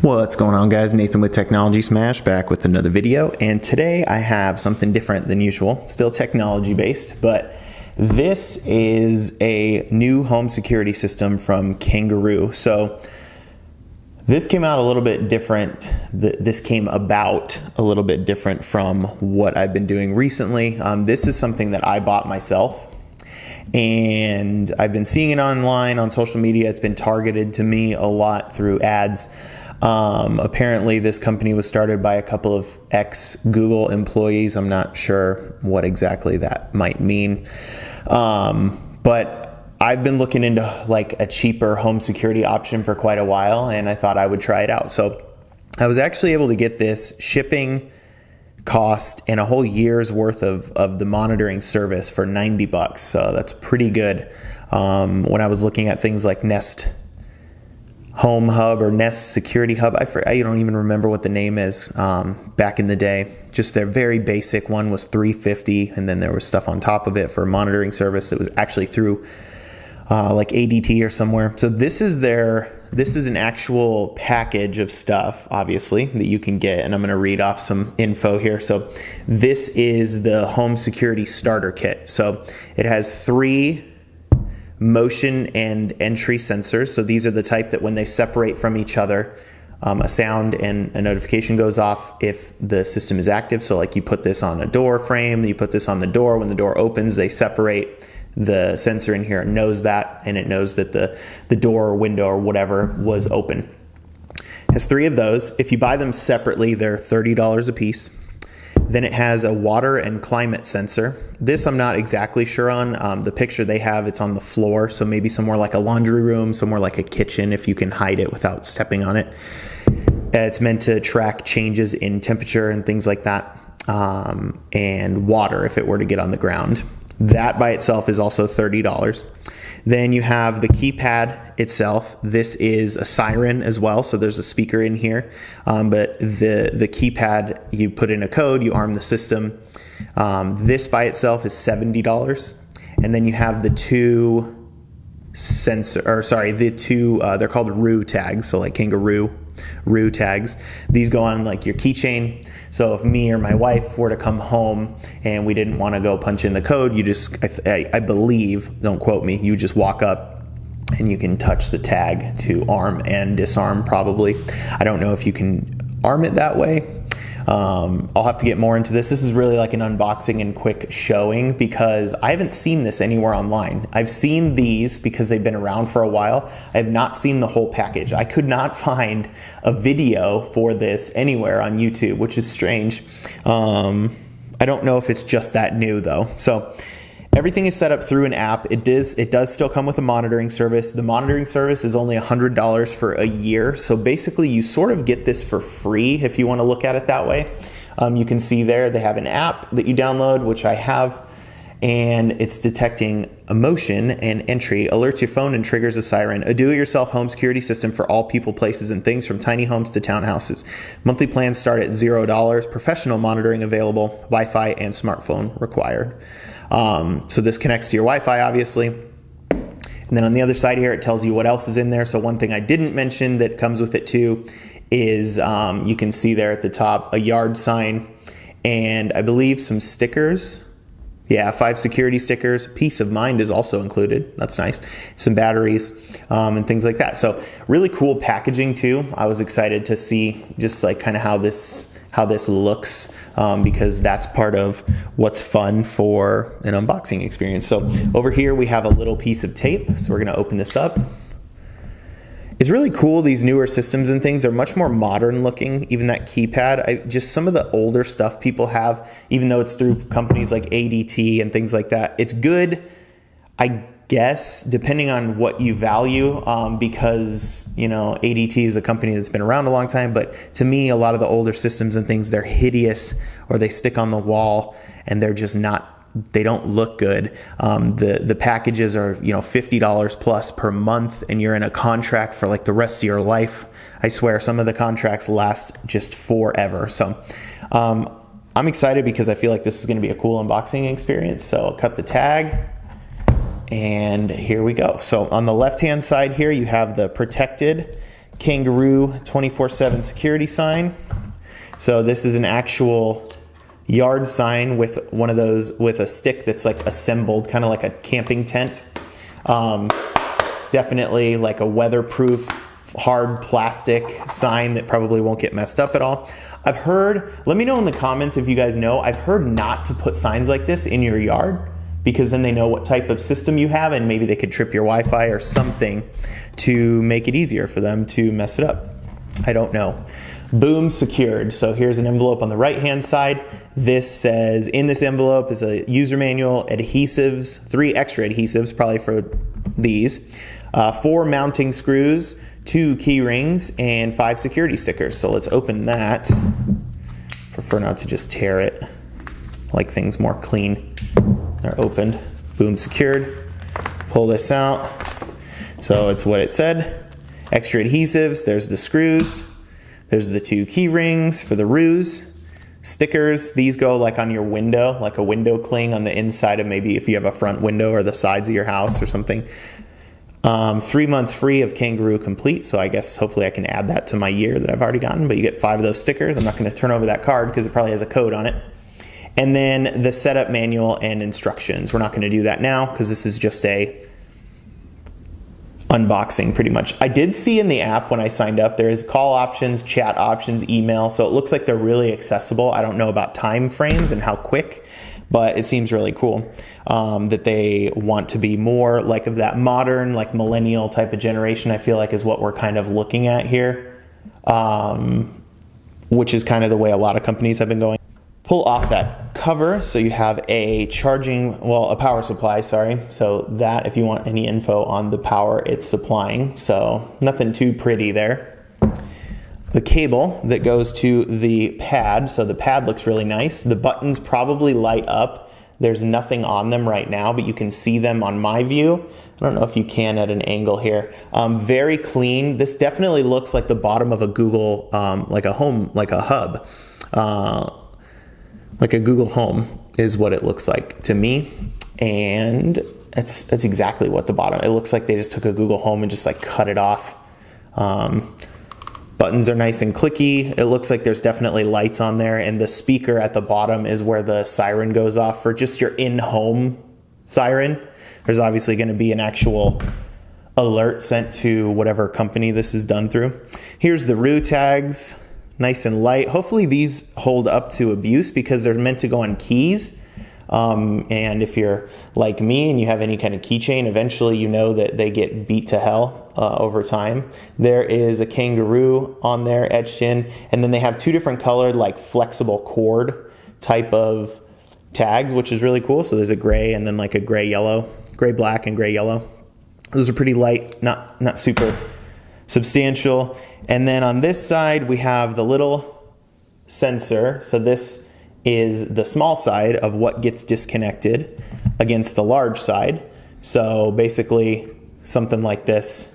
What's going on, guys? Nathan with Technology Smash back with another video, and today I have something different than usual. Still technology based, but this is a new home security system from Kangaroo. So this came out a little bit different. This came about a little bit different from what I've been doing recently. This is something that I bought myself, and I've been seeing it online on social media. It's been targeted to me a lot through ads. Apparently this company was started by a couple of ex-Google employees. I'm not sure what exactly that might mean. But I've been looking into like a cheaper home security option for quite a while, and I thought I would try it out. So I was actually able to get this shipping cost and a whole year's worth of the monitoring service for $90. So that's pretty good. When I was looking at things like Nest Home Hub or Nest Security Hub, I don't even remember what the name is, back in the day. Just their very basic one was $350, and then there was stuff on top of it for a monitoring service that was actually through like ADT or somewhere. So this is an actual package of stuff, obviously, that you can get, and I'm going to read off some info here. So this is the home security starter kit. So it has 3 motion and entry sensors. So these are the type that when they separate from each other, a sound and a notification goes off if the system is active. So like you put this on a door frame, you put this on the door, when the door opens, they separate. The sensor in here knows that, and it knows that the door or window or whatever was open. It has 3 of those. If you buy them separately, they're $30 a piece. Then it has a water and climate sensor. This I'm not exactly sure on. The picture they have, it's on the floor, so maybe somewhere like a laundry room, somewhere like a kitchen if you can hide it without stepping on it. It's meant to track changes in temperature and things like that, and water if it were to get on the ground. That by itself is also $30. Then you have the keypad itself. This is a siren as well, so there's a speaker in here. But the keypad, you put in a code, you arm the system. This by itself is $70. And then you have the 2 they're called Roo tags, so like Kangaroo Roo tags. These go on like your keychain. So if me or my wife were to come home and we didn't want to go punch in the code, you just, I believe, don't quote me, you just walk up and you can touch the tag to arm and disarm probably. I don't know if you can arm it that way. I'll have to get more into this. This is really like an unboxing and quick showing because I haven't seen this anywhere online. I've seen these because they've been around for a while. I have not seen the whole package. I could not find a video for this anywhere on YouTube, which is strange. I don't know if it's just that new though. So everything is set up through an app. It does still come with a monitoring service. The monitoring service is only $100 for a year. So basically you sort of get this for free if you want to look at it that way. You can see there they have an app that you download, which I have, and it's detecting a motion and entry, alerts your phone and triggers a siren. A do-it-yourself home security system for all people, places, and things from tiny homes to townhouses. Monthly plans start at $0. Professional monitoring available. Wi-Fi and smartphone required. So this connects to your Wi-Fi, obviously. And then on the other side here, it tells you what else is in there. So one thing I didn't mention that comes with it too is you can see there at the top a yard sign and I believe some stickers. Yeah, 5 security stickers. Peace of mind is also included. That's nice. Some batteries and things like that. So really cool packaging too. I was excited to see just like kind of how this looks, because that's part of what's fun for an unboxing experience. So over here we have a little piece of tape. So we're going to open this up. It's really cool, these newer systems and things. They're much more modern looking. Even that keypad, just some of the older stuff people have, even though it's through companies like ADT and things like that, it's good, I guess, depending on what you value, because, you know, ADT is a company that's been around a long time, but to me, a lot of the older systems and things, they're hideous, or they stick on the wall and they're just not, they don't look good. The packages are, you know, $50 plus per month, and you're in a contract for like the rest of your life. I swear some of the contracts last just forever. So I'm excited because I feel like this is going to be a cool unboxing experience. So I'll cut the tag. And here we go. So on the left-hand side here, you have the protected Kangaroo 24/7 security sign. So this is an actual yard sign with one of those with a stick that's like assembled, kind of like a camping tent. Definitely like a weatherproof, hard plastic sign that probably won't get messed up at all. I've heard, let me know in the comments if you guys know, I've heard not to put signs like this in your yard because then they know what type of system you have and maybe they could trip your Wi-Fi or something to make it easier for them to mess it up. I don't know. Boom secured. So here's an envelope on the right hand side. This says in this envelope is a user manual, adhesives, 3 extra adhesives probably for these, 4 mounting screws, 2 key rings, and 5 security stickers. So let's open that. Prefer not to just tear it. I like things more clean. They're opened. Boom secured. Pull this out. So it's what it said. Extra adhesives. There's the screws. There's the 2 key rings for the roos. Stickers. These go like on your window, like a window cling on the inside of maybe if you have a front window or the sides of your house or something. 3 months free of Kangaroo Complete, so I guess hopefully I can add that to my year that I've already gotten, but you get 5 of those stickers. I'm not going to turn over that card because it probably has a code on it. And then the setup manual and instructions. We're not going to do that now because this is just a unboxing pretty much. I did see in the app when I signed up, there is call options, chat options, email, so it looks like they're really accessible. I don't know about time frames and how quick, but it seems really cool that they want to be more like of that modern, like millennial type of generation, I feel like is what we're kind of looking at here, which is kind of the way a lot of companies have been going. Pull off that cover so you have a a power supply, sorry. So that if you want any info on the power it's supplying, so nothing too pretty there. The cable that goes to the pad, so the pad looks really nice. The buttons probably light up. There's nothing on them right now, but you can see them on my view. I don't know if you can at an angle here. Very clean. This definitely looks like the bottom of a Google, like a home, like a hub. Like a Google Home is what it looks like to me. And that's exactly what the bottom, it looks like they just took a Google Home and just like cut it off. Buttons are nice and clicky. It looks like there's definitely lights on there, and the speaker at the bottom is where the siren goes off for just your in-home siren. There's obviously going to be an actual alert sent to whatever company this is done through. Here's the RU tags, nice and light. Hopefully these hold up to abuse because they're meant to go on keys. And if you're like me and you have any kind of keychain, eventually you know that they get beat to hell over time. There is a kangaroo on there etched in, and then they have 2 different colored like flexible cord type of tags, which is really cool. So there's a gray and then like a gray yellow, gray black and gray yellow. Those are pretty light, not super substantial. And then on this side we have the little sensor. So this is the small side of what gets disconnected against the large side. So basically something like this.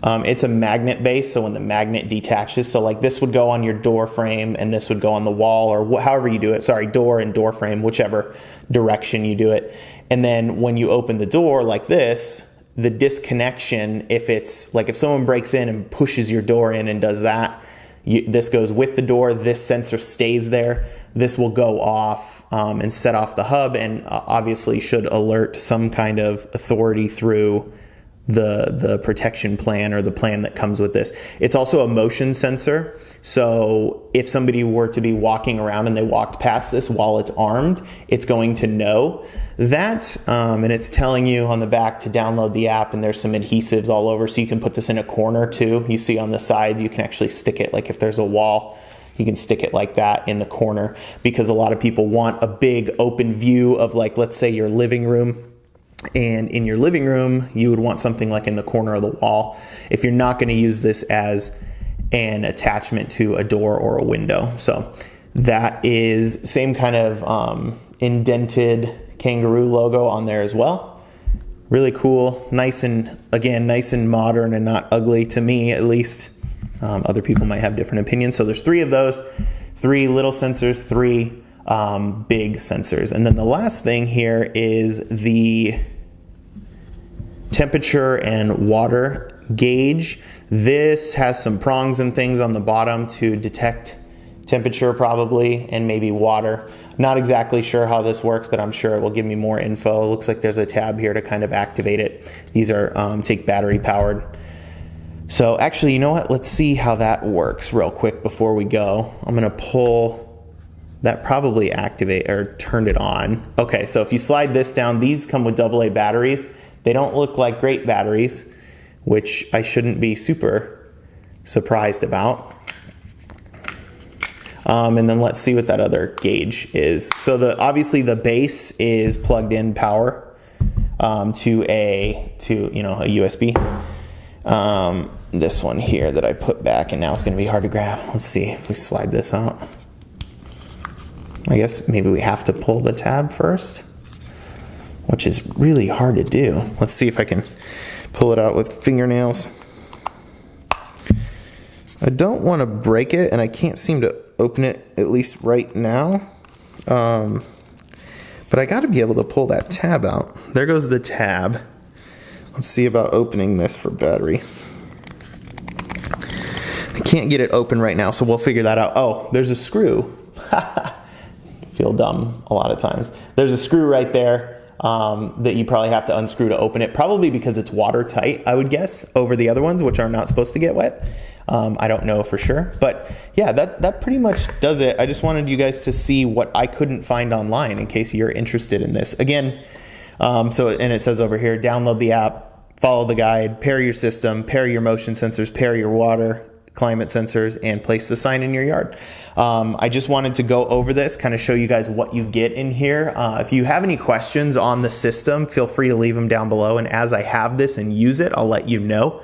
It's a magnet base, so when the magnet detaches, so like this would go on your door frame and this would go on the wall, or however you do it, sorry, door and door frame, whichever direction you do it. And then when you open the door like this, the disconnection, if it's like if someone breaks in and pushes your door in and does that, this goes with the door, this sensor stays there, this will go off and set off the hub, and obviously should alert some kind of authority through the protection plan or the plan that comes with this. It's also a motion sensor, so if somebody were to be walking around and they walked past this while it's armed, it's going to know that, and it's telling you on the back to download the app, and there's some adhesives all over, so you can put this in a corner too. You see on the sides, you can actually stick it, like if there's a wall, you can stick it like that in the corner, because a lot of people want a big open view of, like, let's say your living room. And in your living room, you would want something like in the corner of the wall if you're not going to use this as an attachment to a door or a window. So that is same kind of indented Kangaroo logo on there as well. Really cool, nice and modern and not ugly to me, at least. Other people might have different opinions. So there's 3 of those, 3 little sensors, 3 big sensors. And then the last thing here is the temperature and water gauge. This has some prongs and things on the bottom to detect temperature probably, and maybe water. Not exactly sure how this works, but I'm sure it will give me more info. It looks like there's a tab here to kind of activate it. These are take battery powered. So actually, you know what? Let's see how that works real quick before we go. I'm gonna pull, that probably activate or turned it on. Okay, so if you slide this down, these come with AA batteries. They don't look like great batteries, which I shouldn't be super surprised about. And then let's see what that other gauge is. So obviously the base is plugged in power to a USB. This one here that I put back, and now it's going to be hard to grab. Let's see if we slide this out. I guess maybe we have to pull the tab first, which is really hard to do. Let's see if I can pull it out with fingernails. I don't want to break it, and I can't seem to open it, at least right now. But I got to be able to pull that tab out. There goes the tab. Let's see about opening this for battery. I can't get it open right now, so we'll figure that out. Oh, there's a screw. Feel dumb a lot of times. There's a screw right there that you probably have to unscrew to open it, probably because it's watertight, I would guess, over the other ones, which are not supposed to get wet. I don't know for sure, but yeah, that pretty much does it. I just wanted you guys to see what I couldn't find online in case you're interested in this. Again, and it says over here, download the app, follow the guide, pair your system, pair your motion sensors, pair your water, climate sensors, and place the sign in your yard. I just wanted to go over this, kind of show you guys what you get in here. If you have any questions on the system, feel free to leave them down below. And as I have this and use it, I'll let you know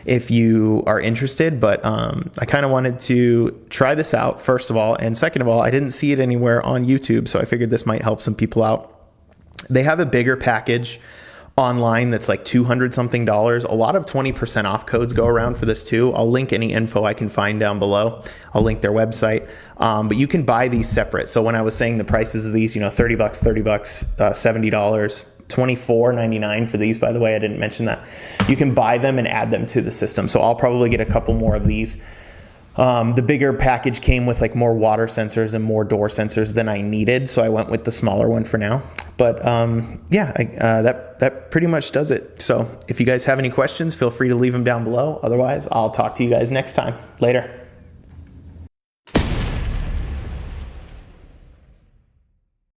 if you are interested. But I kind of wanted to try this out, first of all. And second of all, I didn't see it anywhere on YouTube, so I figured this might help some people out. They have a bigger package online that's like $200 something. A lot of 20% off codes go around for this too. I'll link any info I can find down below. I'll link their website, but you can buy these separate. So when I was saying the prices of these, $30, $30, $70, $24.99 for these, by the way, I didn't mention that. You can buy them and add them to the system. So I'll probably get a couple more of these. The bigger package came with like more water sensors and more door sensors than I needed, so I went with the smaller one for now. But yeah, that pretty much does it. So if you guys have any questions, feel free to leave them down below. Otherwise, I'll talk to you guys next time. Later.